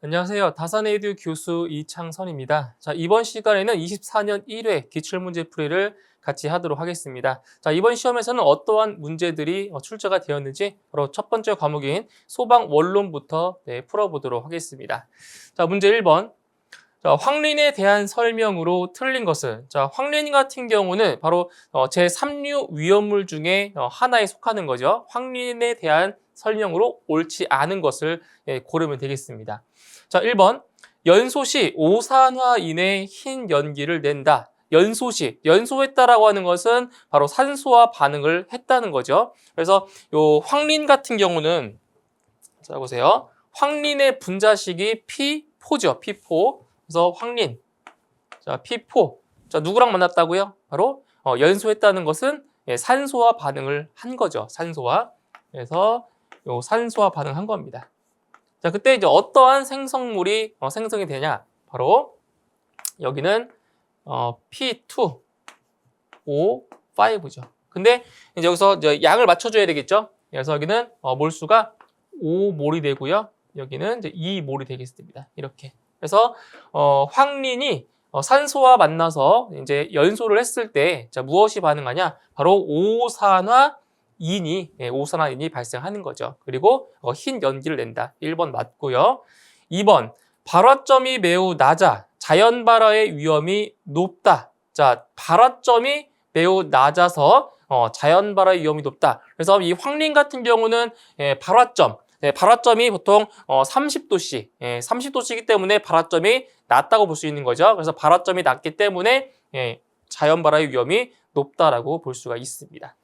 안녕하세요. 다산에듀 교수 이창선입니다. 자, 이번 시간에는 24년 1회 기출문제 풀이를 같이 하도록 하겠습니다. 자, 이번 시험에서는 어떠한 문제들이 출제가 되었는지 바로 첫 번째 과목인 소방 원론부터 풀어보도록 하겠습니다. 자, 문제 1번. 자, 황린에 대한 설명으로 틀린 것은, 자, 황린 같은 경우는 바로 제3류 위험물 중에 하나에 속하는 거죠. 황린에 대한 설명으로 옳지 않은 것을 고르면 되겠습니다. 자, 1번. 연소시 오산화 이내 흰 연기를 낸다. 연소시, 연소했다라고 하는 것은 바로 산소와 반응을 했다는 거죠. 그래서 요 황린 같은 경우는, 자, 보세요. 황린의 분자식이 P4죠. P4. 그래서 황린. 자, P4. 자, 누구랑 만났다고요? 바로 연소했다는 것은 산소와 반응을 한 거죠. 산소와. 그래서 요 산소와 반응한 겁니다. 자, 그때 이제 어떠한 생성물이 생성이 되냐? 바로 여기는 P2, O5죠. 근데 이제 여기서 이제 양을 맞춰줘야 되겠죠? 그래서 여기는 몰수가 5몰이 되고요. 여기는 이제 2몰이 되겠습니다. 이렇게. 그래서 황린이 산소와 만나서 이제 연소를 했을 때, 자, 무엇이 반응하냐? 바로 오산화인이 발생하는 거죠. 그리고 흰 연기를 낸다. 1번 맞고요. 2번, 발화점이 매우 낮아 자연 발화의 위험이 높다. 자, 발화점이 매우 낮아서 자연 발화의 위험이 높다. 그래서 이 황린 같은 경우는 발화점이 보통 30도씨, 30도씨이기 때문에 발화점이 낮다고 볼 수 있는 거죠. 그래서 발화점이 낮기 때문에 자연 발화의 위험이 높다라고 볼 수가 있습니다.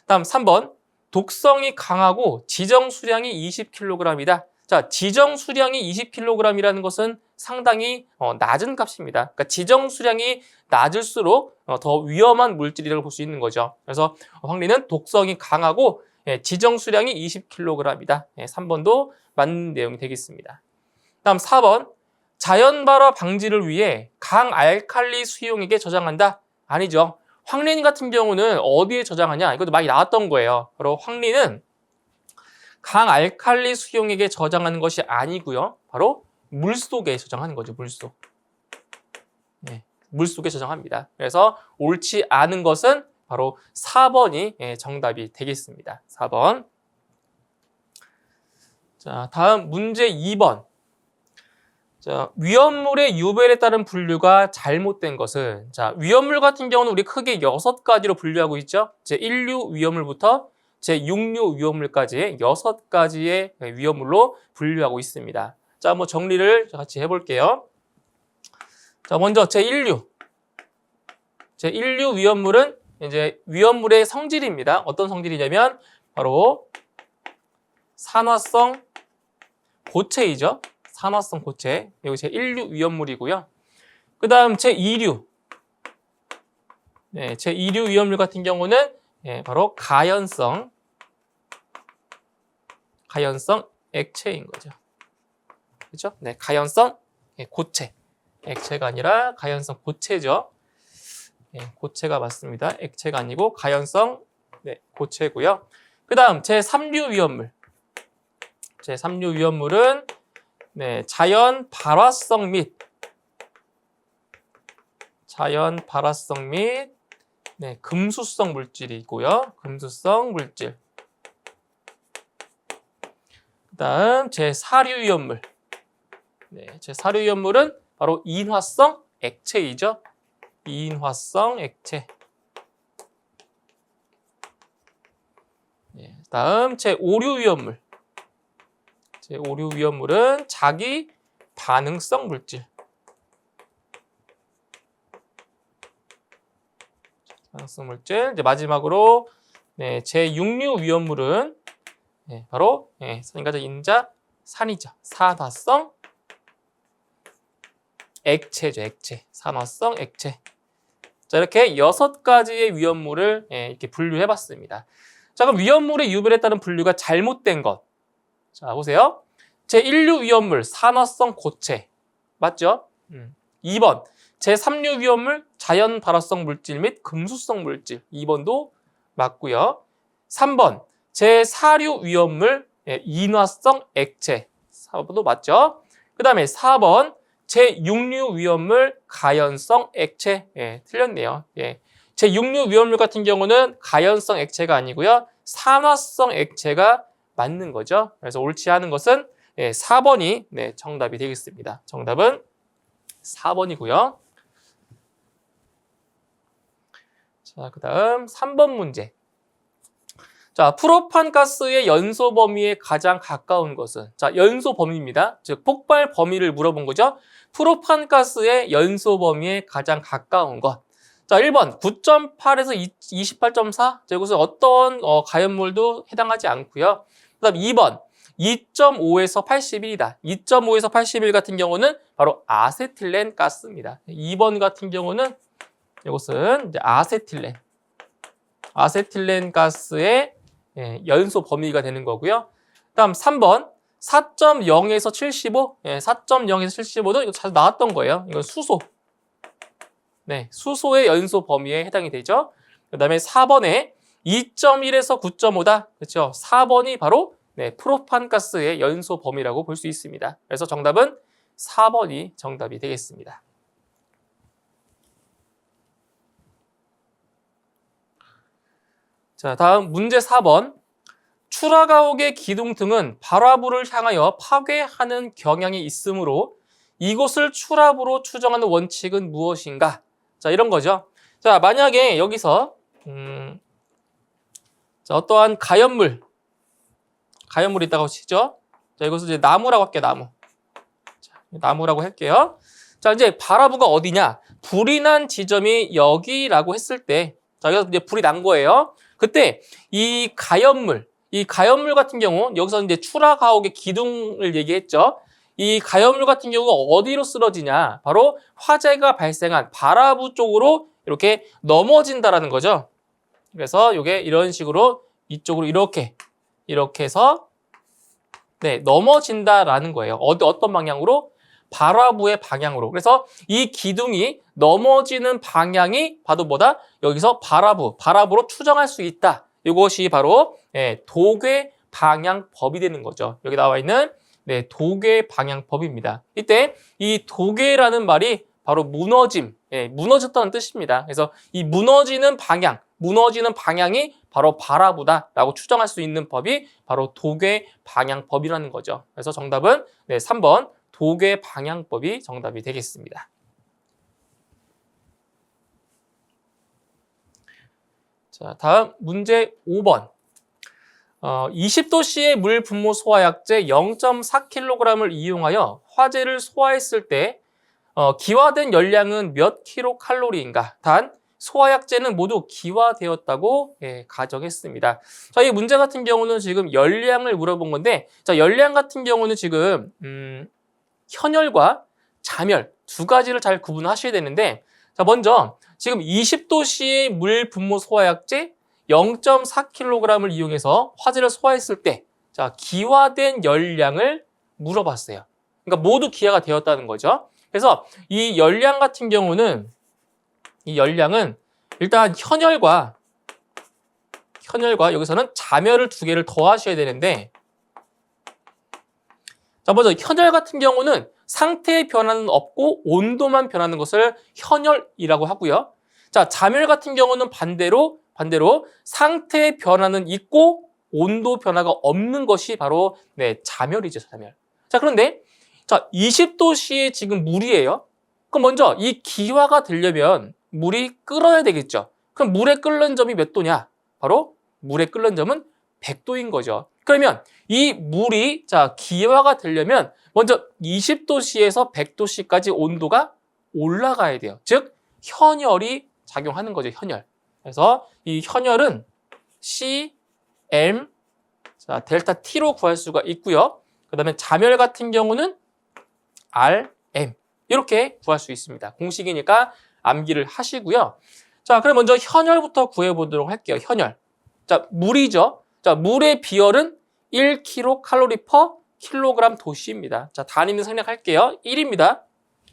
다음 3번. 독성이 강하고 지정 수량이 20kg이다. 자, 지정 수량이 20kg이라는 것은 상당히 낮은 값입니다. 그러니까 지정 수량이 낮을수록 더 위험한 물질이라고 볼 수 있는 거죠. 그래서 황린은 독성이 강하고 지정 수량이 20kg이다. 3번도 맞는 내용이 되겠습니다. 다음 4번. 자연 발화 방지를 위해 강알칼리 수용액에 저장한다. 아니죠. 황린 같은 경우는 어디에 저장하냐? 이것도 많이 나왔던 거예요. 바로 황린은 강알칼리 수용액에 저장하는 것이 아니고요. 바로 물속에 저장하는 거죠. 물속. 물속에 저장합니다. 그래서 옳지 않은 것은 바로 4번이 정답이 되겠습니다. 4번. 자, 다음 문제 2번. 자, 위험물의 유별에 따른 분류가 잘못된 것은, 자, 위험물 같은 경우는 우리 크게 6가지로 분류하고 있죠. 제1류 위험물부터 제6류 위험물까지 6가지의 위험물로 분류하고 있습니다. 자, 한번 정리를 같이 해볼게요. 자, 먼저 제1류 위험물은 이제 위험물의 성질입니다. 어떤 성질이냐면 바로 산화성 고체이죠. 산화성 고체. 이거 제1류 위험물이고요. 그 다음 제2류. 제2류 위험물 같은 경우는 바로 가연성 액체인 거죠. 그렇죠? 네, 가연성 고체. 액체가 아니라 가연성 고체죠. 고체가 맞습니다. 액체가 아니고 가연성 고체고요. 그 다음 제3류 위험물. 제3류 위험물은 자연 발화성 및 금수성 물질이고요. 금수성 물질. 그 다음 제4류 위험물. 제4류 위험물은 바로 인화성 액체이죠. 인화성 액체. 다음 제5류 위험물. 제5류 위험물은 자기 반응성 물질. 반응성 물질. 이제 마지막으로 제6류 위험물은 바로 산가자 인자 산이죠. 산화성 액체죠. 액체. 산화성 액체. 자, 이렇게 6가지의 위험물을 이렇게 분류해 봤습니다. 자, 그럼 위험물의 유별에 따른 분류가 잘못된 것. 자, 보세요. 제1류 위험물 산화성 고체. 맞죠? 2번. 제3류 위험물 자연 발화성 물질 및 금수성 물질. 2번도 맞고요. 3번. 제4류 위험물 인화성 액체. 4번도 맞죠? 그 그 다음에 4번 제6류 위험물 가연성 액체. 예, 틀렸네요. 예. 제6류 위험물 같은 경우는 가연성 액체가 아니고요. 산화성 액체가 맞는 거죠. 그래서 옳지 않은 것은 4번이 정답이 되겠습니다. 정답은 4번이고요. 자, 그 다음 3번 문제. 자, 프로판 가스의 연소 범위에 가장 가까운 것은? 자, 연소 범위입니다. 즉, 폭발 범위를 물어본 거죠. 프로판 가스의 연소 범위에 가장 가까운 것. 자, 1번 9.8에서 28.4. 자, 이것은 어떤 가연물도 해당하지 않고요. 그 다음 2번 2.5에서 81이다. 2.5에서 81 같은 경우는 바로 아세틸렌 가스입니다. 2번 같은 경우는 이것은 이제 아세틸렌 가스의 연소 범위가 되는 거고요. 다음 3번 4.0에서 75. 4.0에서 75도 이거 잘 나왔던 거예요. 이건 수소. 네, 수소의 연소 범위에 해당이 되죠. 그 다음에 4번에 2.1에서 9.5다. 그렇죠? 4번이 바로 프로판 가스의 연소 범위라고 볼 수 있습니다. 그래서 정답은 4번이 정답이 되겠습니다. 자, 다음 문제 4번. 추라가옥의 기둥 등은 발화부를 향하여 파괴하는 경향이 있으므로 이곳을 추라부로 추정하는 원칙은 무엇인가? 자, 이런 거죠. 자, 만약에 여기서 자, 어떠한 가연물이 있다고 치죠. 자, 이것을 이제 나무라고 할게요. 자, 나무라고 할게요. 자, 이제 발화부가 어디냐? 불이 난 지점이 여기라고 했을 때, 자, 여기서 이제 불이 난 거예요. 그때 이 가연물 같은 경우, 여기서 이제 추라가옥의 기둥을 얘기했죠. 이 가연물 같은 경우가 어디로 쓰러지냐? 바로 화재가 발생한 발화부 쪽으로 이렇게 넘어진다라는 거죠. 그래서 이게 이런 식으로 이쪽으로 이렇게 해서 넘어진다라는 거예요. 어떤 방향으로? 발화부의 방향으로. 그래서 이 기둥이 넘어지는 방향이 바로 뭐다? 여기서 발화부로 추정할 수 있다. 이것이 바로 도괴 방향법이 되는 거죠. 여기 나와 있는 도괴 방향법입니다. 이때 이 도괴라는 말이 바로 무너짐, 무너졌다는 뜻입니다. 그래서 이 무너지는 방향이 바로 발화부다라고 추정할 수 있는 법이 바로 도괴 방향법이라는 거죠. 그래서 정답은 3번 도괴 방향법이 정답이 되겠습니다. 자, 다음 문제 5번. 20도씨의 물 분모 소화약제 0.4kg을 이용하여 화재를 소화했을 때 기화된 열량은 몇 킬로칼로리인가? 단 소화약제는 모두 기화되었다고 가정했습니다. 자, 이 문제 같은 경우는 지금 열량을 물어본 건데, 자, 열량 같은 경우는 지금 현열과 자멸 두 가지를 잘 구분하셔야 되는데, 자, 먼저 지금 20도씨의 물 분모 소화약제 0.4kg을 이용해서 화재를 소화했을 때, 자, 기화된 열량을 물어봤어요. 그러니까 모두 기화가 되었다는 거죠. 그래서 이 열량 같은 경우는 일단 현열과 여기서는 자멸을 두 개를 더하셔야 되는데, 자, 먼저 현열 같은 경우는 상태의 변화는 없고 온도만 변하는 것을 현열이라고 하고요. 자, 자멸 같은 경우는 반대로 상태의 변화는 있고 온도 변화가 없는 것이 바로 자멸이죠, 자멸. 자, 그런데 자, 20도씨의 지금 물이에요. 그럼 먼저 이 기화가 되려면 물이 끓어야 되겠죠. 그럼 물에 끓는 점이 몇 도냐? 바로 물에 끓는 점은 100도인 거죠. 그러면 이 물이 자, 기화가 되려면 먼저 20도씨에서 100도씨까지 온도가 올라가야 돼요. 즉 현열이 작용하는 거죠, 현열. 그래서 이 현열은 CM 자, 델타 T로 구할 수가 있고요. 그다음에 자멸 같은 경우는 RM 이렇게 구할 수 있습니다. 공식이니까 암기를 하시고요. 자, 그럼 먼저 현열부터 구해보도록 할게요. 현열. 자, 물이죠. 자, 물의 비열은 1kcal/kg 도씨입니다. 자, 단위는 생략할게요. 1입니다.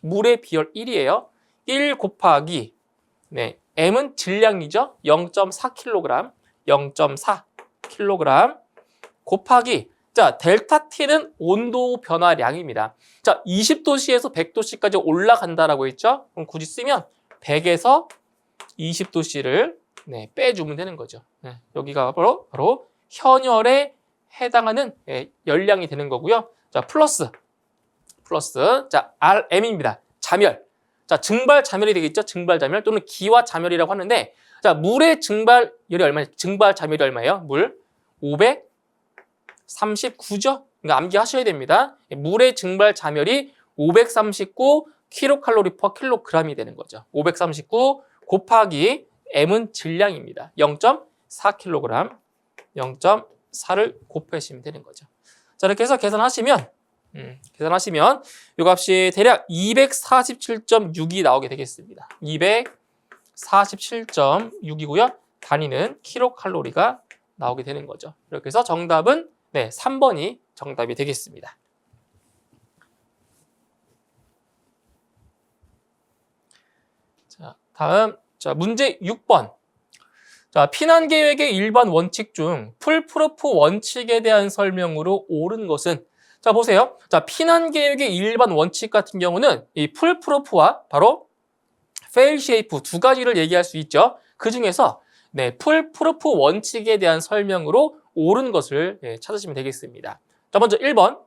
물의 비열 1이에요. 1 곱하기 M은 질량이죠. 0.4kg. 0.4kg 곱하기 자, 델타 T는 온도 변화량입니다. 자, 20도씨에서 100도씨까지 올라간다라고 했죠? 그럼 굳이 쓰면 100에서 20도씨를 빼주면 되는 거죠. 여기가 바로 현열에 해당하는 열량이 되는 거고요. 자, 플러스. 자, RM입니다. 자멸. 자, 증발 자멸이 되겠죠? 증발 자멸 또는 기화 자멸이라고 하는데, 자, 물의 증발열이 얼마냐? 증발 자멸이 얼마예요? 물 539죠? 그러니까 암기하셔야 됩니다. 물의 증발 자멸이 539 킬로칼로리 퍼 킬로그램이 되는 거죠. 539 곱하기 M은 질량입니다. 0.4kg, 0.4를 곱하시면 되는 거죠. 자, 이렇게 해서 계산하시면 이 값이 대략 247.6이 나오게 되겠습니다. 247.6이고요. 단위는 킬로칼로리가 나오게 되는 거죠. 이렇게 해서 정답은 3번이 정답이 되겠습니다. 자, 다음 문제 6번. 자, 피난 계획의 일반 원칙 중 풀프루프 원칙에 대한 설명으로 옳은 것은, 자, 보세요. 자, 피난 계획의 일반 원칙 같은 경우는 이 풀프루프와 바로 fail shape 두 가지를 얘기할 수 있죠. 그 중에서 풀프루프 원칙에 대한 설명으로 옳은 것을 찾으시면 되겠습니다. 자, 먼저 1번.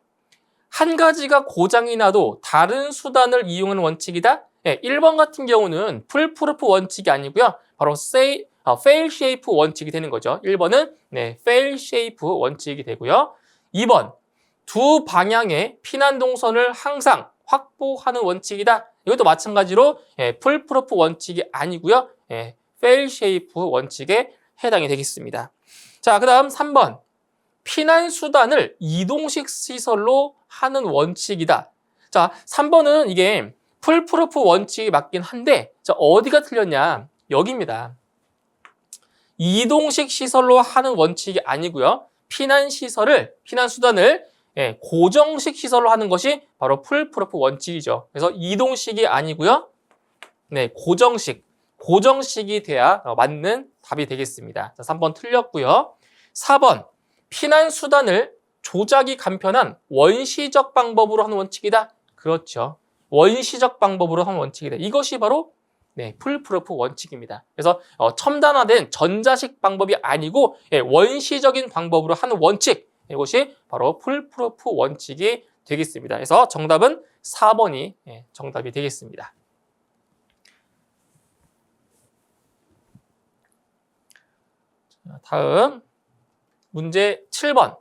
한 가지가 고장이 나도 다른 수단을 이용하는 원칙이다. 1번 같은 경우는 풀프루프 원칙이 아니고요. 바로 fail shape 원칙이 되는 거죠. 1번은 fail shape 원칙이 되고요. 2번. 두 방향의 피난 동선을 항상 확보하는 원칙이다. 이것도 마찬가지로 풀프루프 원칙이 아니고요. fail shape 원칙에 해당이 되겠습니다. 자, 그 다음 3번. 피난 수단을 이동식 시설로 하는 원칙이다. 자, 3번은 이게 풀프루프 원칙이 맞긴 한데, 자, 어디가 틀렸냐? 여기입니다. 이동식 시설로 하는 원칙이 아니고요. 피난 수단을 고정식 시설로 하는 것이 바로 풀프루프 원칙이죠. 그래서 이동식이 아니고요. 고정식이 돼야 맞는 답이 되겠습니다. 자, 3번 틀렸고요. 4번. 피난 수단을 조작이 간편한 원시적 방법으로 하는 원칙이다. 그렇죠. 원시적 방법으로 하는 원칙이다. 이것이 바로 풀프루프 원칙입니다. 그래서 첨단화된 전자식 방법이 아니고 원시적인 방법으로 하는 원칙. 이것이 바로 풀프루프 원칙이 되겠습니다. 그래서 정답은 4번이 정답이 되겠습니다. 다음 문제 7번.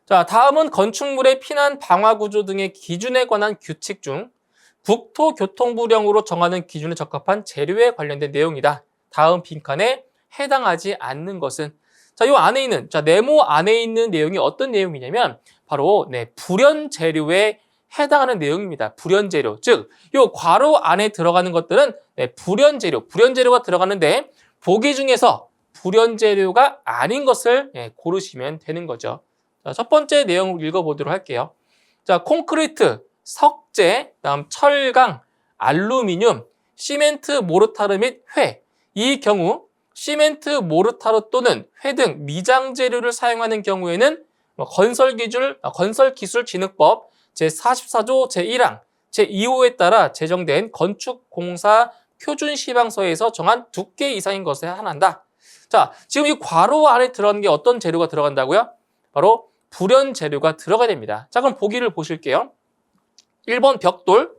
자, 다음은 건축물의 피난 방화 구조 등의 기준에 관한 규칙 중 국토교통부령으로 정하는 기준에 적합한 재료에 관련된 내용이다. 다음 빈칸에 해당하지 않는 것은, 자, 요 안에 있는, 네모 안에 있는 내용이 어떤 내용이냐면 바로 불연 재료에 해당하는 내용입니다. 불연 재료. 즉, 요 괄호 안에 들어가는 것들은 불연 재료가 들어가는데 보기 중에서 불연 재료가 아닌 것을 고르시면 되는 거죠. 자, 첫 번째 내용을 읽어보도록 할게요. 자, 콘크리트, 석재, 그다음 철강, 알루미늄, 시멘트, 모르타르 및 회. 이 경우 시멘트, 모르타르 또는 회 등 미장 재료를 사용하는 경우에는 건설기술진흥법 제44조 제1항 제2호에 따라 제정된 건축공사 표준시방서에서 정한 두께 이상인 것에 한한다. 자, 지금 이 괄호 안에 들어가는 게 어떤 재료가 들어간다고요? 바로 불연 재료가 들어가야 됩니다. 자, 그럼 보기를 보실게요. 1번 벽돌,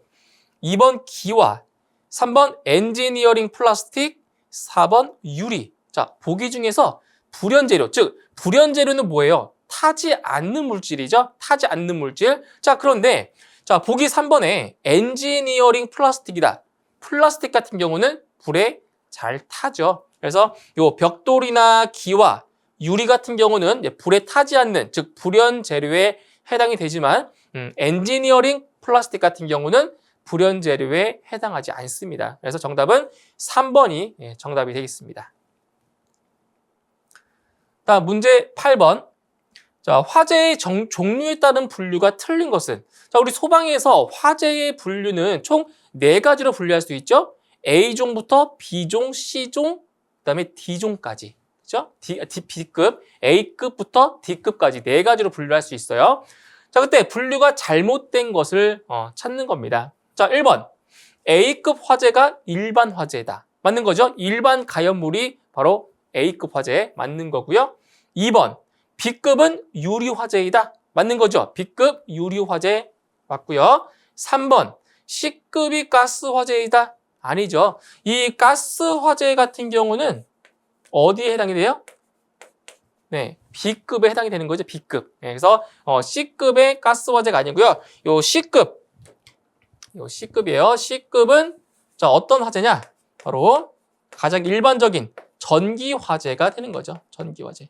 2번 기와, 3번 엔지니어링 플라스틱, 4번 유리. 자, 보기 중에서 불연 재료, 즉 불연 재료는 뭐예요? 타지 않는 물질이죠. 타지 않는 물질. 자, 그런데 자, 보기 3번에 엔지니어링 플라스틱이다. 플라스틱 같은 경우는 불에 잘 타죠. 그래서 요 벽돌이나 기와, 유리 같은 경우는 불에 타지 않는, 즉 불연 재료에 해당이 되지만 엔지니어링 플라스틱 같은 경우는 불연 재료에 해당하지 않습니다. 그래서 정답은 3번이 정답이 되겠습니다. 다음 문제 8번. 자, 화재의 종류에 따른 분류가 틀린 것은, 자, 우리 소방에서 화재의 분류는 총 4가지로 분류할 수 있죠. A종부터 B종, C종, 그다음에 D종까지. 그죠? B급, A급부터 D급까지 4가지로 분류할 수 있어요. 자, 그때 분류가 잘못된 것을 찾는 겁니다. 자, 1번. A급 화재가 일반 화재다. 맞는 거죠? 일반 가연물이 바로 A급 화재에 맞는 거고요. 2번. B급은 유리 화재이다. 맞는 거죠? B급 유리 화재 맞고요. 3번. C급이 가스 화재이다. 아니죠. 이 가스 화재 같은 경우는 어디에 해당이 돼요? 네, B급에 해당이 되는 거죠. B급. 네, 그래서 C급의 가스 화재가 아니고요. 요 C급이에요. C급은 자, 어떤 화재냐? 바로 가장 일반적인 전기 화재가 되는 거죠. 전기 화재.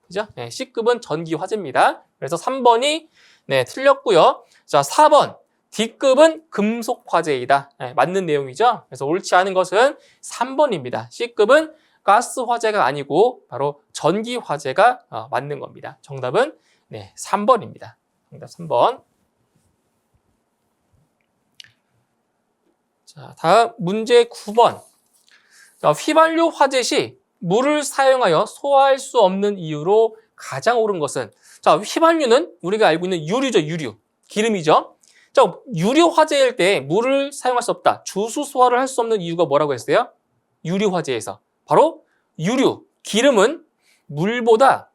그죠? 네, C급은 전기 화재입니다. 그래서 3번이 네, 틀렸고요. 자, 4번. D급은 금속 화재이다. 네, 맞는 내용이죠. 그래서 옳지 않은 것은 3번입니다. C급은 가스 화재가 아니고 바로 전기 화재가 맞는 겁니다. 정답은 네, 3번입니다. 정답 3번. 자, 다음 문제 9번. 자, 휘발유 화재 시 물을 사용하여 소화할 수 없는 이유로 가장 옳은 것은 자, 휘발유는 우리가 알고 있는 유류죠. 유류. 기름이죠. 자, 유류 화재일 때 물을 사용할 수 없다. 주수 소화를 할 수 없는 이유가 뭐라고 했어요? 유류 화재에서. 바로 유류, 기름은 물보다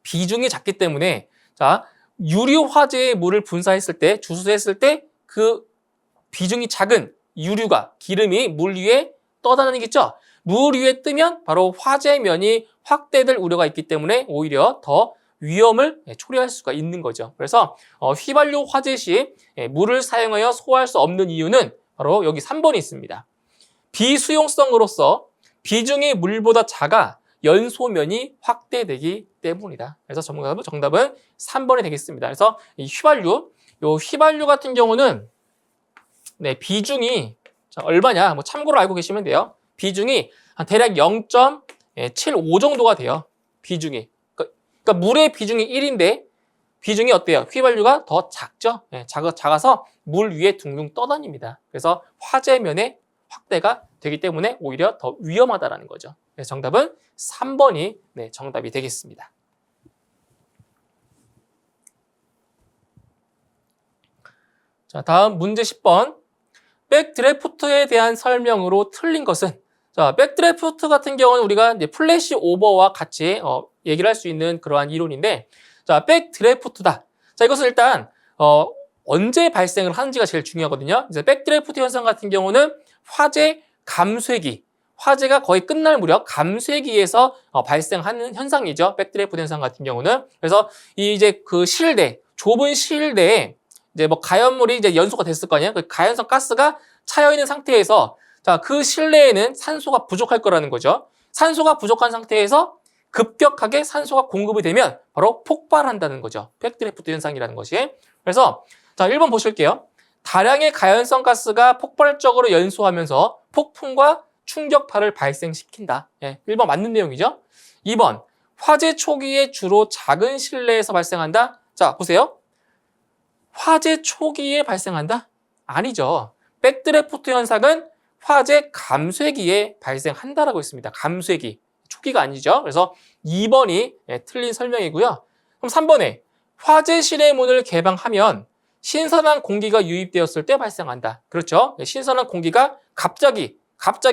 비중이 작기 때문에 자, 유류 화재에 물을 분사했을 때, 주수했을 때 그 비중이 작은 유류가, 기름이 물 위에 떠다니겠죠? 물 위에 뜨면 바로 화재면이 확대될 우려가 있기 때문에 오히려 더 위험을 초래할 수가 있는 거죠. 그래서 휘발유 화재 시 물을 사용하여 소화할 수 없는 이유는 바로 여기 3번이 있습니다. 비수용성으로서 비중이 물보다 작아 연소면이 확대되기 때문이다. 그래서 정답은 3번이 되겠습니다. 그래서 이 휘발유 같은 경우는 네, 비중이 자, 얼마냐? 뭐 참고로 알고 계시면 돼요. 비중이 한 대략 0.75 정도가 돼요. 비중이. 그러니까 물의 비중이 1인데 비중이 어때요? 휘발유가 더 작죠? 네, 작아서 물 위에 둥둥 떠다닙니다. 그래서 화재면의 확대가 되기 때문에 오히려 더 위험하다라는 거죠. 그래서 정답은 3번이 네, 정답이 되겠습니다. 자, 다음 문제 10번. 백드래프트에 대한 설명으로 틀린 것은 자, 백드래프트 같은 경우는 우리가 이제 플래시 오버와 같이 얘기를 할 수 있는 그러한 이론인데 자, 백드래프트다. 자, 이것은 일단 언제 발생을 하는지가 제일 중요하거든요. 이제 백드래프트 현상 같은 경우는 화재 감쇄기, 화재가 거의 끝날 무렵 감쇄기에서 발생하는 현상이죠. 백드래프트 현상 같은 경우는. 그래서 이제 그 실내, 좁은 실내에 이제 뭐 가연물이 이제 연소가 됐을 거 아니에요. 그 가연성 가스가 차여 있는 상태에서 자, 그 실내에는 산소가 부족할 거라는 거죠. 산소가 부족한 상태에서 급격하게 산소가 공급이 되면 바로 폭발한다는 거죠. 백드래프트 현상이라는 것이. 그래서 자, 1번 보실게요. 다량의 가연성 가스가 폭발적으로 연소하면서 폭풍과 충격파를 발생시킨다. 예, 1번 맞는 내용이죠. 2번 화재 초기에 주로 작은 실내에서 발생한다. 자, 보세요. 화재 초기에 발생한다? 아니죠. 백드래프트 현상은 화재 감쇄기에 발생한다라고 있습니다. 감쇄기. 초기가 아니죠. 그래서 2번이 틀린 설명이고요. 그럼 3번에 화재실의 문을 개방하면 신선한 공기가 유입되었을 때 발생한다. 그렇죠. 신선한 공기가 갑자기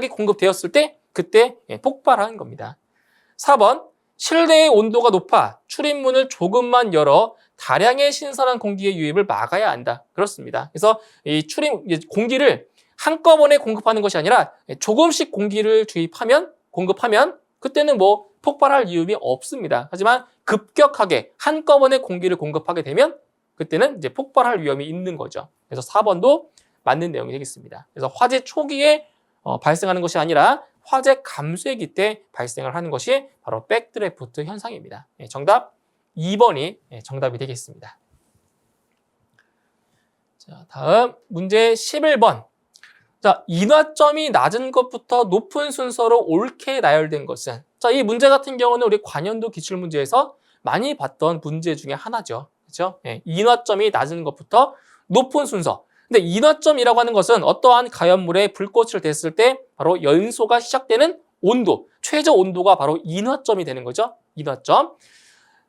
공급되었을 때 그때 폭발하는 겁니다. 4번 실내의 온도가 높아 출입문을 조금만 열어 다량의 신선한 공기의 유입을 막아야 한다. 그렇습니다. 그래서 이 공기를 한꺼번에 공급하는 것이 아니라 조금씩 공기를 공급하면 그때는 뭐 폭발할 위험이 없습니다. 하지만 급격하게 한꺼번에 공기를 공급하게 되면 그때는 이제 폭발할 위험이 있는 거죠. 그래서 4번도 맞는 내용이 되겠습니다. 그래서 화재 초기에 발생하는 것이 아니라 화재 감쇄기 때 발생을 하는 것이 바로 백드래프트 현상입니다. 정답 2번이 정답이 되겠습니다. 자, 다음 문제 11번. 자, 인화점이 낮은 것부터 높은 순서로 옳게 나열된 것은 자, 이 문제 같은 경우는 우리 관연도 기출문제에서 많이 봤던 문제 중에 하나죠. 그렇죠? 인화점이 낮은 것부터 높은 순서. 근데 인화점이라고 하는 것은 어떠한 가연물에 불꽃을 댔을 때 바로 연소가 시작되는 온도, 최저 온도가 바로 인화점이 되는 거죠. 인화점.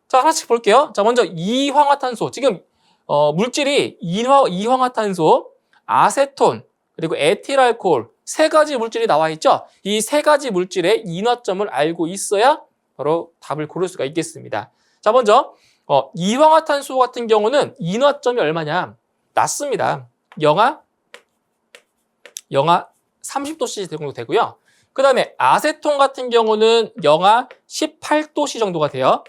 자, 하나씩 볼게요. 자, 먼저 이황화탄소. 지금 물질이 이황화탄소, 아세톤, 그리고 에틸알코올 세 가지 물질이 나와 있죠. 이 세 가지 물질의 인화점을 알고 있어야 바로 답을 고를 수가 있겠습니다. 자, 먼저 이황화탄소 같은 경우는 인화점이 얼마냐? 낮습니다. 영하 30도C 정도 되고요. 그 다음에 아세톤 같은 경우는 영하 18도C 정도가 돼요.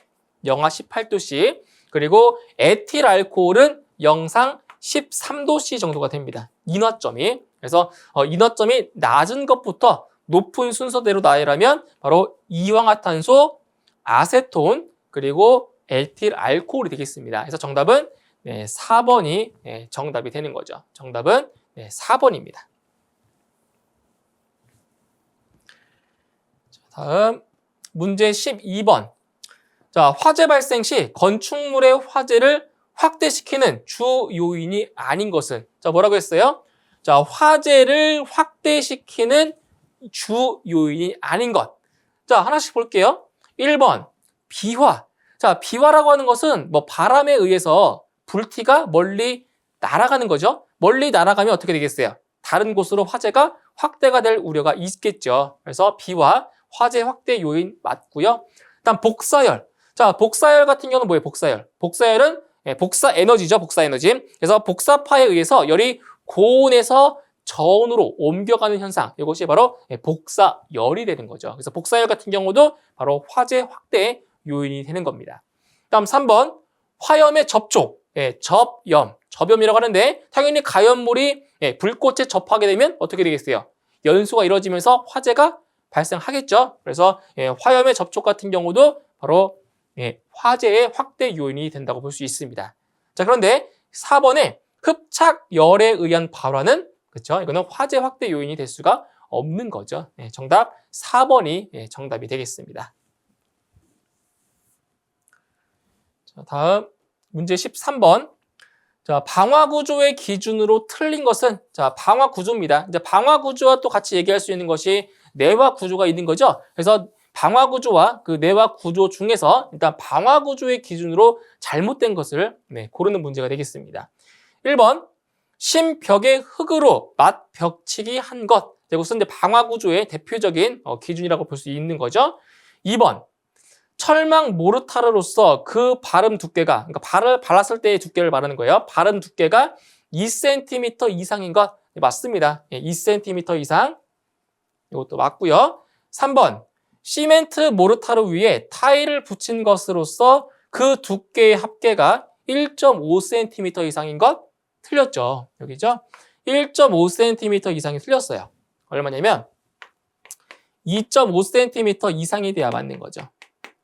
영하 18도C. 그리고 에틸알코올은 영상 13도C 정도가 됩니다. 인화점이. 그래서 인화점이 낮은 것부터 높은 순서대로 나열하면 바로 이황화탄소, 아세톤, 그리고 에틸알코올이 되겠습니다. 그래서 정답은 4번이 정답이 되는 거죠. 정답은 4번입니다. 다음 문제 12번. 자, 화재 발생 시 건축물의 화재를 확대시키는 주 요인이 아닌 것은, 자, 뭐라고 했어요? 자, 화재를 확대시키는 주 요인이 아닌 것. 자, 하나씩 볼게요. 1번 비화. 자, 비화라고 하는 것은 뭐 바람에 의해서 불티가 멀리 날아가는 거죠. 멀리 날아가면 어떻게 되겠어요? 다른 곳으로 화재가 확대가 될 우려가 있겠죠. 그래서 비화, 화재 확대 요인 맞고요. 다음 복사열. 자, 복사열 같은 경우는 뭐예요? 복사열. 복사열은 복사 에너지죠. 복사 에너지. 그래서 복사파에 의해서 열이 고온에서 저온으로 옮겨가는 현상. 이것이 바로 복사열이 되는 거죠. 그래서 복사열 같은 경우도 바로 화재 확대 요인이 되는 겁니다. 다음 3번 화염의 접촉. 접염. 접염이라고 하는데 당연히 가연물이 불꽃에 접하게 되면 어떻게 되겠어요? 연소가 이루어지면서 화재가 발생하겠죠. 그래서 화염의 접촉 같은 경우도 바로 화재의 확대 요인이 된다고 볼 수 있습니다. 자, 그런데 4번에 흡착열에 의한 발화는, 그렇죠? 이거는 화재 확대 요인이 될 수가 없는 거죠. 정답 4번이 정답이 되겠습니다. 자, 다음 문제 13번. 자, 방화 구조의 기준으로 틀린 것은, 자, 방화 구조입니다. 이제 방화 구조와 또 같이 얘기할 수 있는 것이 내화 구조가 있는 거죠. 그래서 방화 구조와 그 내화 구조 중에서 일단 방화 구조의 기준으로 잘못된 것을 고르는 문제가 되겠습니다. 1번 심벽의 흙으로 맞벽치기 한 것. 이것은 이제 방화 구조의 대표적인 기준이라고 볼 수 있는 거죠. 2번 철망 모르타르로서 그 바름 두께가, 그러니까 발을 발랐을 때의 두께를 말하는 거예요. 바름 두께가 2cm 이상인 것. 맞습니다. 2cm 이상. 이것도 맞고요. 3번 시멘트 모르타르 위에 타일을 붙인 것으로서 그 두께의 합계가 1.5cm 이상인 것. 틀렸죠. 여기죠. 1.5cm 이상이 틀렸어요. 얼마냐면 2.5cm 이상이 돼야 맞는 거죠.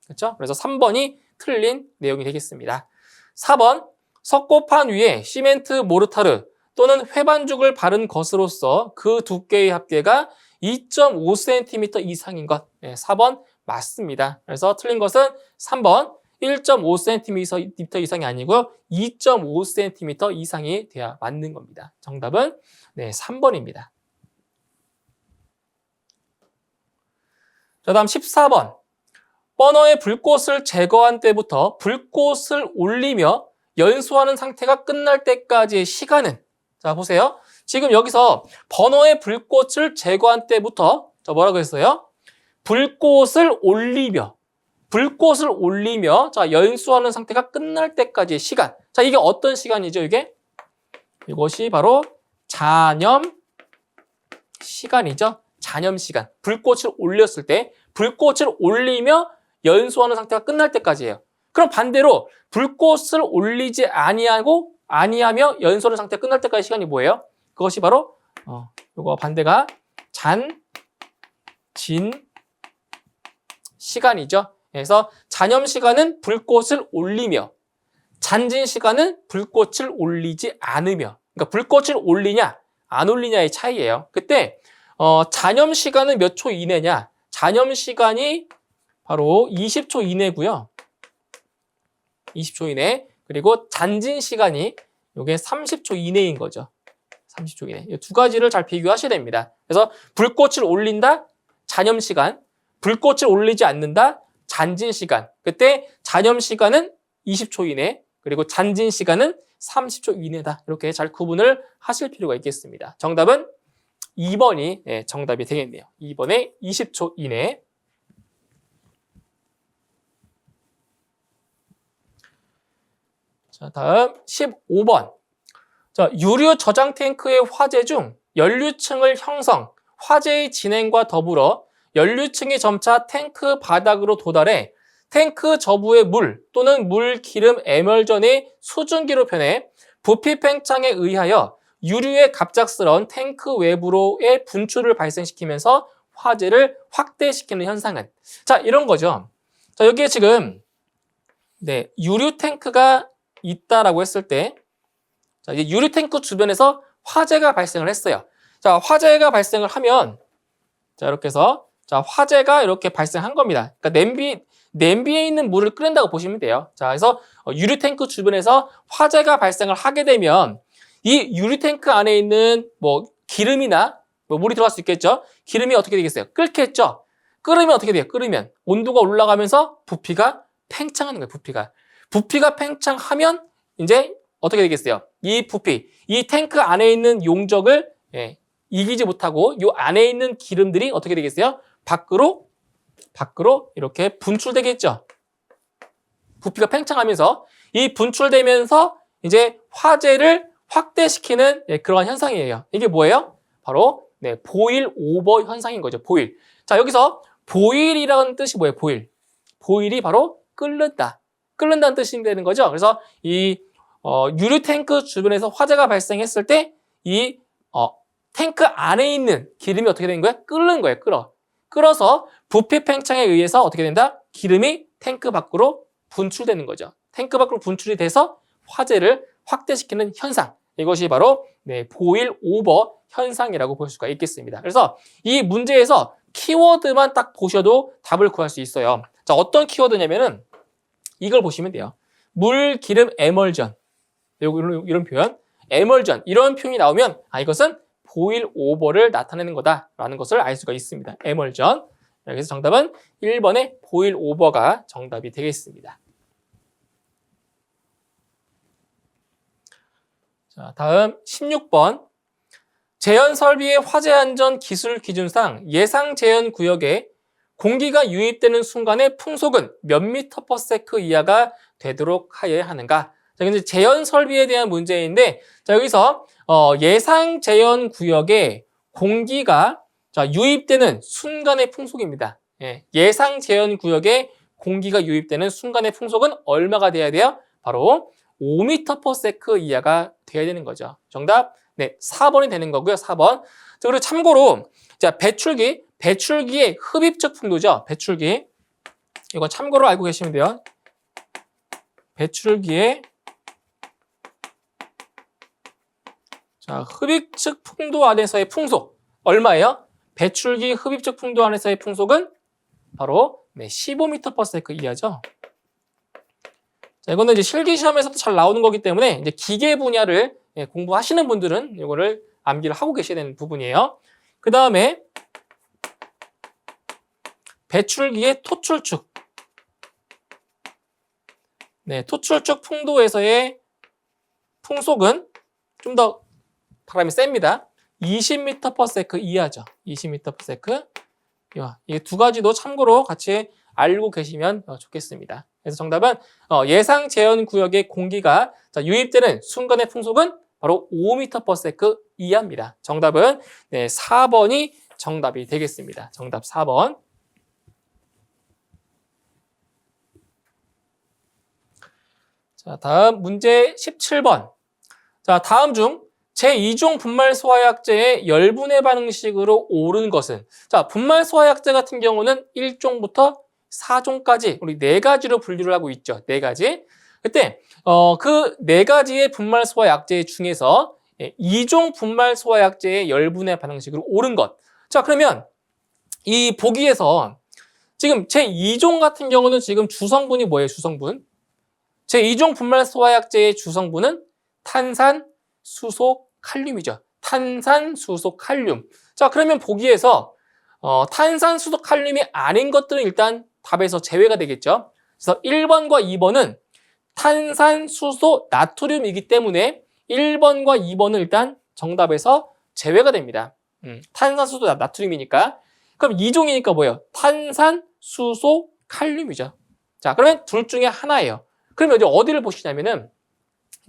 그렇죠? 그래서 3번이 틀린 내용이 되겠습니다. 4번 석고판 위에 시멘트 모르타르 또는 회반죽을 바른 것으로서 그 두께의 합계가 2.5cm 이상인 것. 4번 맞습니다. 그래서 틀린 것은 3번 1.5cm 이상이 아니고요. 2.5cm 이상이 돼야 맞는 겁니다. 정답은 3번입니다. 자, 다음 14번. 버너의 불꽃을 제거한 때부터 불꽃을 올리며 연소하는 상태가 끝날 때까지의 시간은, 자, 보세요. 지금 여기서 버너의 불꽃을 제거한 때부터, 자, 뭐라고 했어요? 불꽃을 올리며, 자, 연소하는 상태가 끝날 때까지의 시간. 자, 이게 어떤 시간이죠, 이게? 이것이 바로 잔염 시간이죠. 잔염 시간. 불꽃을 올렸을 때, 불꽃을 올리며 연소하는 상태가 끝날 때까지예요. 그럼 반대로 불꽃을 올리지 아니하며 연소하는 상태가 끝날 때까지 시간이 뭐예요? 그것이 바로 이거 반대가 잔진 시간이죠. 그래서 잔염 시간은 불꽃을 올리며, 잔진 시간은 불꽃을 올리지 않으며. 그러니까 불꽃을 올리냐 안 올리냐의 차이예요. 그때 잔염 시간은 몇 초 이내냐? 잔염 시간이 바로 20초 이내고요. 20초 이내. 그리고 잔진 시간이 이게 30초 이내인 거죠. 30초 이내. 이 두 가지를 잘 비교하셔야 됩니다. 그래서 불꽃을 올린다, 잔염 시간. 불꽃을 올리지 않는다. 잔진 시간. 그때 잔염 시간은 20초 이내, 그리고 잔진 시간은 30초 이내다. 이렇게 잘 구분을 하실 필요가 있겠습니다. 정답은 2번이 정답이 되겠네요. 2번에 20초 이내. 자, 다음 15번. 자, 유류 저장 탱크의 화재 중 연료층을 형성, 화재의 진행과 더불어 연료층이 점차 탱크 바닥으로 도달해 탱크 저부의 물 또는 물 기름 에멀전이 수증기로 변해 부피 팽창에 의하여 유류의 갑작스러운 탱크 외부로의 분출을 발생시키면서 화재를 확대시키는 현상은, 자, 이런 거죠. 자, 여기에 지금 유류 탱크가 있다라고 했을 때, 자, 이제 유류 탱크 주변에서 화재가 발생을 했어요. 자, 화재가 발생을 하면, 자, 이렇게 해서, 자, 화재가 이렇게 발생한 겁니다. 그러니까 냄비에 있는 물을 끓인다고 보시면 돼요. 자, 그래서 유류 탱크 주변에서 화재가 발생을 하게 되면 이 유류 탱크 안에 있는 기름이나 물이 들어갈 수 있겠죠. 기름이 어떻게 되겠어요? 끓겠죠. 끓으면 어떻게 돼요? 끓으면 온도가 올라가면서 부피가 팽창하는 거예요. 부피가 팽창하면 이제 어떻게 되겠어요? 이 부피, 이 탱크 안에 있는 용적을 이기지 못하고 이 안에 있는 기름들이 어떻게 되겠어요? 밖으로 이렇게 분출되겠죠. 부피가 팽창하면서 이 분출되면서 이제 화재를 확대시키는 그러한 현상이에요. 이게 뭐예요? 바로 보일 오버 현상인 거죠. 보일. 자, 여기서 보일이라는 뜻이 뭐예요? 보일이 바로 끓는다는 뜻이 되는 거죠. 그래서 이 유류 탱크 주변에서 화재가 발생했을 때 이 탱크 안에 있는 기름이 어떻게 되는 거예요? 끓는 거예요. 끓어서 부피 팽창에 의해서 어떻게 된다? 기름이 탱크 밖으로 분출되는 거죠. 탱크 밖으로 분출이 돼서 화재를 확대시키는 현상. 이것이 바로 보일 오버 현상이라고 볼 수가 있겠습니다. 그래서 이 문제에서 키워드만 딱 보셔도 답을 구할 수 있어요. 자, 어떤 키워드냐면은 이걸 보시면 돼요. 물, 기름, 에멀전. 이런 표현. 에멀전. 이런 표현이 나오면 이것은 보일 오버를 나타내는 거다라는 것을 알 수가 있습니다. 에멀전. 그래서 정답은 1번의 보일 오버가 정답이 되겠습니다. 자, 다음 16번. 제연 설비의 화재 안전 기술 기준상 예상 제연 구역에 공기가 유입되는 순간의 풍속은 몇 미터 퍼 세크 이하가 되도록 하여야 하는가? 자, 근데 제연 설비에 대한 문제인데, 자, 여기서 예상 제연 구역에 공기가 유입되는 순간의 풍속입니다. 예상 제연 구역에 공기가 유입되는 순간의 풍속은 얼마가 돼야 돼요? 바로 5m per second 이하가 돼야 되는 거죠. 정답 4번이 되는 거고요. 4번. 자, 그리고 참고로 자, 배출기의 흡입적 풍도죠. 배출기. 이거 참고로 알고 계시면 돼요. 배출기의 흡입적 풍도 안에서의 풍속 얼마예요? 배출기 흡입적 풍도 안에서의 풍속은 바로 15m per second 이하죠. 자, 이거는 이제 실기 시험에서도 잘 나오는 거기 때문에 이제 기계 분야를 공부하시는 분들은 이거를 암기를 하고 계셔야 되는 부분이에요. 그 다음에 배출기의 토출축. 토출축 풍도에서의 풍속은 좀 더 바람이 셉니다. 20m per second 이하죠. 20m per second. 이게 두 가지도 참고로 같이 알고 계시면 좋겠습니다. 그래서 정답은 예상 제연 구역의 공기가 유입되는 순간의 풍속은 바로 5m per second 이하입니다. 정답은 4번이 정답이 되겠습니다. 정답 4번. 자, 다음 문제 17번. 자, 다음 중 제2종 분말 소화약제의 열분해 반응식으로 옳은 것은, 자, 분말 소화약제 같은 경우는 1종부터 4종까지 우리 4가지로 분류를 하고 있죠. 4가지. 그때 그 4가지의 분말 소화약제 중에서 2종 분말 소화약제의 열분해 반응식으로 옳은 것. 자, 그러면 이 보기에서 지금 제2종 같은 경우는 지금 주성분이 뭐예요? 주성분. 제2종 분말 소화약제의 주성분은 탄산, 수소, 칼륨이죠. 탄산, 수소, 칼륨. 자, 그러면 보기에서 탄산수소 칼륨이 아닌 것들은 일단 답에서 제외가 되겠죠. 그래서 1번과 2번은 탄산수소 나트륨이기 때문에 1번과 2번은 일단 정답에서 제외가 됩니다. 탄산수소 나트륨이니까. 그럼 2종이니까 뭐예요? 탄산수소 칼륨이죠. 자, 그러면 둘 중에 하나예요. 그러면 이제 어디를 보시냐면은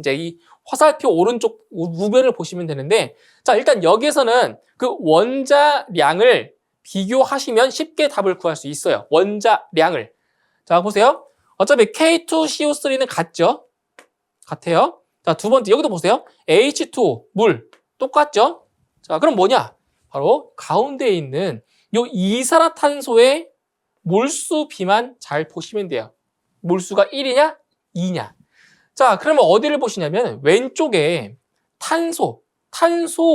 이제 이 화살표 오른쪽 우변을 보시면 되는데, 자, 일단 여기에서는 그 원자량을 비교하시면 쉽게 답을 구할 수 있어요. 원자량을. 자, 보세요. 어차피 K2CO3는 같죠? 같아요. 자, 두 번째, 여기도 보세요. H2O, 물. 똑같죠? 자, 그럼 뭐냐? 바로 가운데에 있는 요 이산화탄소의 몰수 비만 잘 보시면 돼요. 몰수가 1이냐? 2냐? 자, 그러면 어디를 보시냐면 왼쪽에 탄소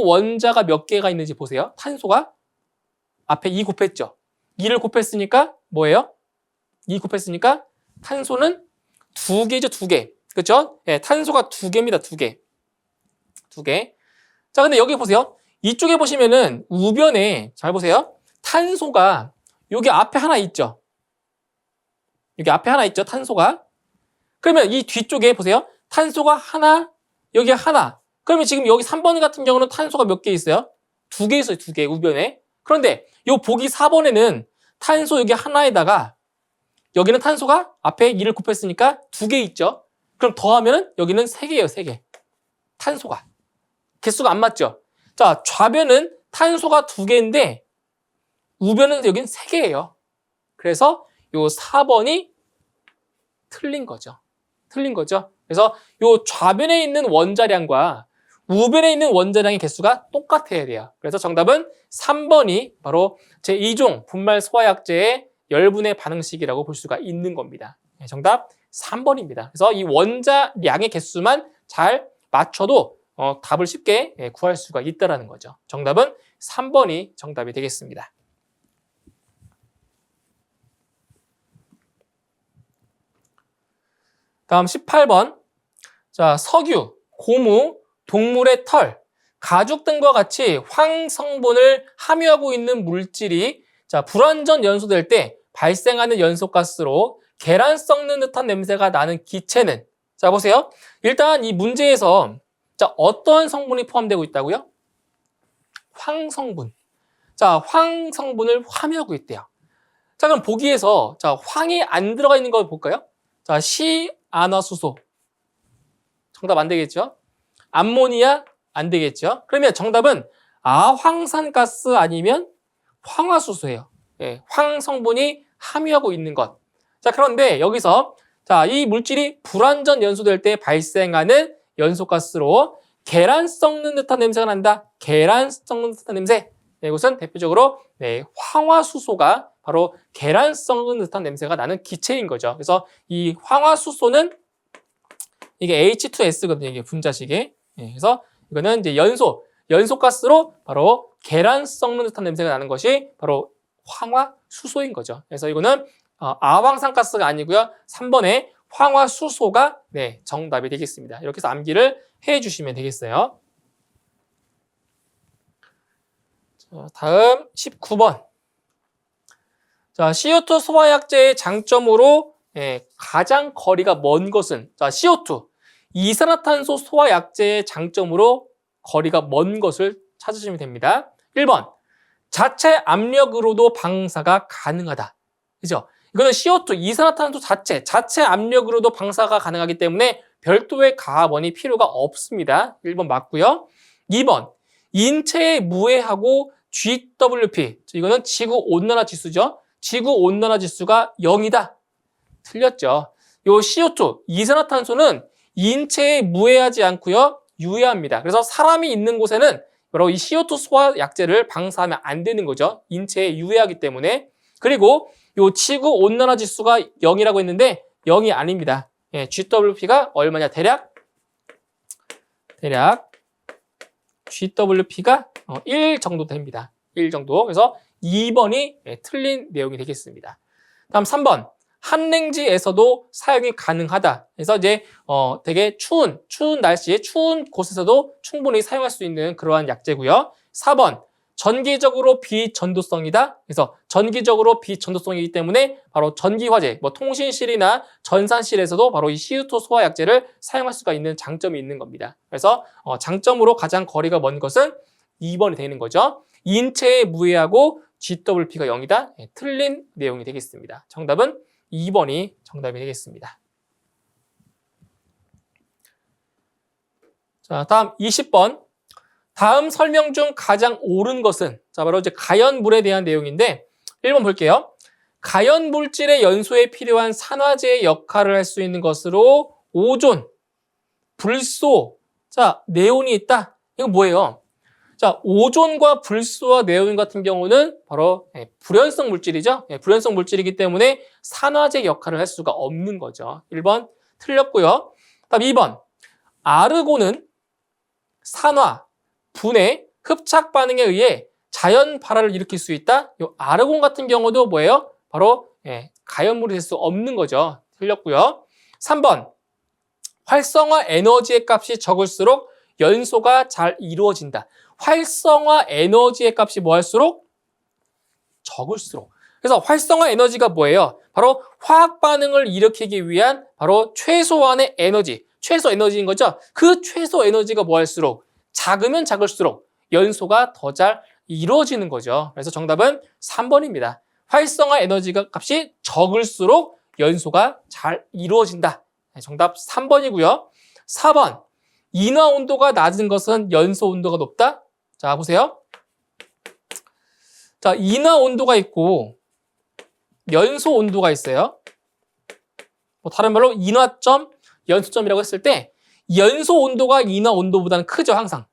원자가 몇 개가 있는지 보세요. 탄소가 앞에 2 곱했죠. 2를 곱했으니까 뭐예요? 2 곱했으니까 탄소는 2개죠, 2개. 그렇죠? 네, 탄소가 2개입니다, 2개. 2개. 자, 근데 여기 보세요. 이쪽에 보시면은 우변에 잘 보세요. 탄소가 여기 앞에 하나 있죠. 여기 앞에 하나 있죠, 탄소가. 그러면 이 뒤쪽에 보세요. 탄소가 하나, 여기 하나. 그러면 지금 여기 3번 같은 경우는 탄소가 몇 개 있어요? 2개 있어요, 2개, 우변에. 그런데 요 보기 4번에는 탄소 여기 하나에다가 여기는 탄소가 앞에 2를 곱했으니까 2개 있죠? 그럼 더하면 여기는 3개예요, 3개. 탄소가. 개수가 안 맞죠? 자, 좌변은 탄소가 2개인데 우변은 여기는 3개예요. 그래서 요 4번이 틀린 거죠. 틀린 거죠. 그래서 요 좌변에 있는 원자량과 우변에 있는 원자량의 개수가 똑같아야 돼요. 그래서 정답은 3번이 바로 제2종 분말 소화약제의 열분해 반응식이라고 볼 수가 있는 겁니다. 정답 3번입니다. 그래서 이 원자량의 개수만 잘 맞춰도 답을 쉽게 구할 수가 있다는 거죠. 정답은 3번이 정답이 되겠습니다. 다음 18번. 자, 석유, 고무, 동물의 털, 가죽 등과 같이 황 성분을 함유하고 있는 물질이 불완전 연소될 때 발생하는 연소가스로 계란 썩는 듯한 냄새가 나는 기체는, 자, 보세요. 일단 이 문제에서 어떠한 성분이 포함되고 있다고요? 황 성분. 자, 황 성분을 함유하고 있대요. 자, 그럼 보기에서 황이 안 들어가 있는 걸 볼까요? 자, 시아너수소. 정답 안 되겠죠? 암모니아 안 되겠죠? 그러면 정답은 아황산가스 아니면 황화수소예요. 예, 황 성분이 함유하고 있는 것. 자, 그런데 여기서 이 물질이 불완전 연소될 때 발생하는 연소가스로 계란 썩는 듯한 냄새가 난다. 계란 썩는 듯한 냄새. 네, 이것은 대표적으로 황화수소가 바로 계란 썩는 듯한 냄새가 나는 기체인 거죠. 그래서 이 황화수소는 이게 H2S거든요. 이게 분자식에. 네, 그래서 이거는 이제 연소가스로 바로 계란 썩는 듯한 냄새가 나는 것이 바로 황화수소인 거죠. 그래서 이거는 아황산가스가 아니고요. 3번에 황화수소가 정답이 되겠습니다. 이렇게 해서 암기를 해주시면 되겠어요. 자, 다음 19번. 자, CO2 소화약제의 장점으로 가장 거리가 먼 것은, 자, CO2 이산화탄소 소화약제의 장점으로 거리가 먼 것을 찾으시면 됩니다. 1번 자체 압력으로도 방사가 가능하다. 그죠? 이거는 CO2 이산화탄소 자체 압력으로도 방사가 가능하기 때문에 별도의 가번이 필요가 없습니다. 1번 맞고요. 2번 인체에 무해하고 GWP, 이거는 지구온난화 지수죠. 지구온난화 지수가 0이다. 틀렸죠. 요 CO2 이산화탄소는 인체에 무해하지 않고요. 유해합니다. 그래서 사람이 있는 곳에는 바로 이 CO2 소화약제를 방사하면 안 되는 거죠. 인체에 유해하기 때문에. 그리고 요 지구온난화 지수가 0이라고 했는데 0이 아닙니다. GWP가 얼마냐? 대략 GWP가 1 정도 됩니다. 1 정도. 그래서 2번이 틀린 내용이 되겠습니다. 다음 3번. 한랭지에서도 사용이 가능하다. 그래서 이제 되게 추운 날씨에 추운 곳에서도 충분히 사용할 수 있는 그러한 약제고요. 4번. 전기적으로 비전도성이다. 그래서 전기적으로 비전도성이기 때문에 바로 전기화재, 뭐 통신실이나 전산실에서도 바로 이 CO2 소화약제를 사용할 수가 있는 장점이 있는 겁니다. 그래서 장점으로 가장 거리가 먼 것은 2번이 되는 거죠. 인체에 무해하고 GWP가 0이다. 네, 틀린 내용이 되겠습니다. 정답은 2번이 정답이 되겠습니다. 자, 다음 20번. 다음 설명 중 가장 옳은 것은, 자, 바로 이제 가연물에 대한 내용인데, 1번 볼게요. 가연물질의 연소에 필요한 산화제의 역할을 할 수 있는 것으로 오존, 불소, 자, 네온이 있다. 이거 뭐예요? 자, 오존과 불소와 네온 같은 경우는 바로 불연성 물질이죠. 불연성 물질이기 때문에 산화제 역할을 할 수가 없는 거죠. 1번 틀렸고요. 다음 2번. 아르곤은 산화, 분해, 흡착 반응에 의해 자연 발화를 일으킬 수 있다. 이 아르곤 같은 경우도 뭐예요? 바로 가연물이 될 수 없는 거죠. 틀렸고요. 3번. 활성화 에너지의 값이 적을수록 연소가 잘 이루어진다. 활성화 에너지의 값이 뭐 할수록? 적을수록. 그래서 활성화 에너지가 뭐예요? 바로 화학 반응을 일으키기 위한 바로 최소한의 에너지, 최소 에너지인 거죠. 그 최소 에너지가 뭐 할수록? 작으면 작을수록 연소가 더 잘 이루어지는 거죠. 그래서 정답은 3번입니다. 활성화 에너지가 값이 적을수록 연소가 잘 이루어진다. 정답 3번이고요. 4번. 인화 온도가 낮은 것은 연소 온도가 높다. 자, 보세요. 자, 인화 온도가 있고 연소 온도가 있어요. 뭐 다른 말로 인화점, 연소점이라고 했을 때 연소 온도가 인화 온도보다는 크죠, 항상.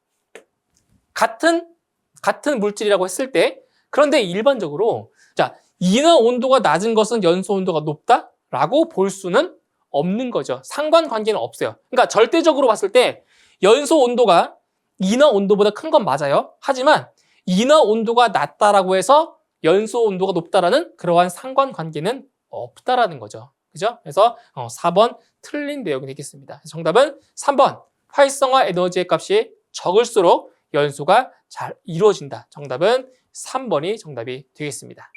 같은 물질이라고 했을 때. 그런데 일반적으로 자, 인화 온도가 낮은 것은 연소 온도가 높다라고 볼 수는 없는 거죠. 상관관계는 없어요. 그러니까 절대적으로 봤을 때 연소 온도가 인화 온도보다 큰 건 맞아요. 하지만 인화 온도가 낮다라고 해서 연소 온도가 높다라는 그러한 상관관계는 없다라는 거죠. 그죠? 그래서 4번 틀린 내용이 되겠습니다. 정답은 3번. 활성화 에너지의 값이 적을수록 연소가 잘 이루어진다. 정답은 3번이 정답이 되겠습니다.